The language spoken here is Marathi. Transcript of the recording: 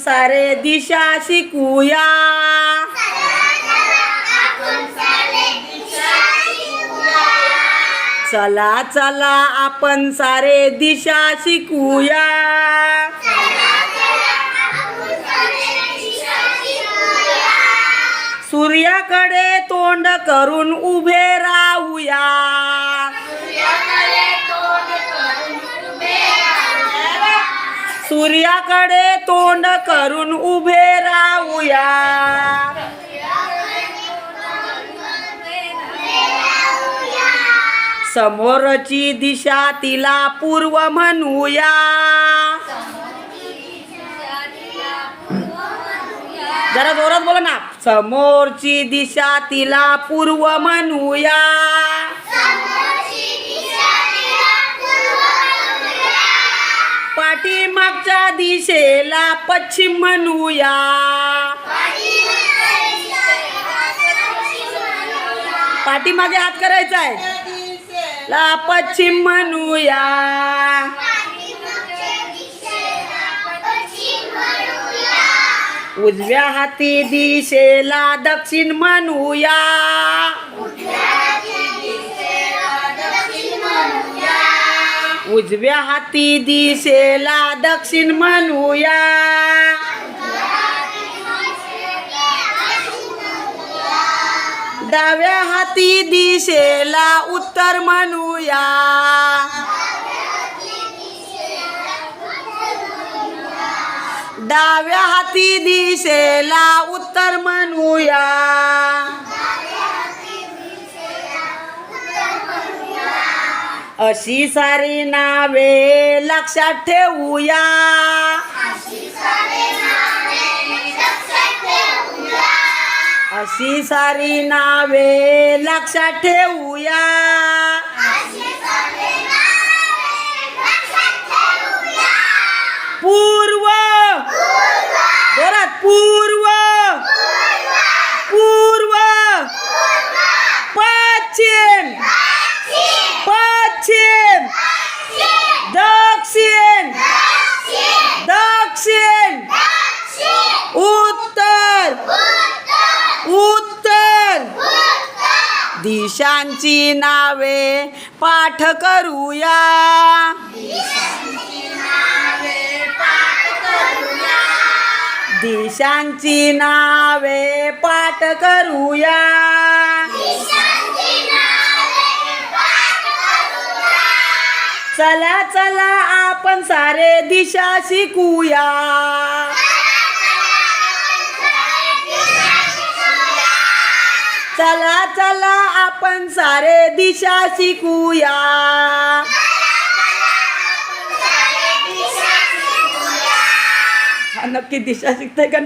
सारे दिशा शिकूया. चला चला आपण सारे दिशा शिकूया. सूर्याकडे तोंड करून उभे राहूया. सूर्याकडे तोंड करून उभे राहूया. समोरची दिशा तिला पूर्व म्हणूया. जरा जोरात बोला ना. समोरची दिशा तिला पूर्व म्हणूया. पाठीमागच्या दिशेला पश्चिम म्हणूया. पाठीमागे हात करायचा आहे. ला पश्चिम म्हणूया. उजव्या हाती दिशेला दक्षिण म्हणूया. उजव्या हाती दिशेला दक्षिण म्हणूया. डाव्या हाती दिशेला उत्तर म्हणूया. डाव्या हाती दिशेला उत्तर म्हणूया. अशी सारी नावे लक्षात ठेवूया. अशी सारी नावे लक्षात ठेवूया. पूर्व, जोरात पूर्व, पूर्व, पश्चिम, पश्चिम, दक्षिण, दक्षिण, उत्तर, उत्तर. दिशांची नावे पाठ करूया. दिशांची नावे पाठ करूया. चला चला आपण सारे दिशा शिकूया. चला चला आपण सारे दिशा शिकूया. नक्की दिशा शिकताय का?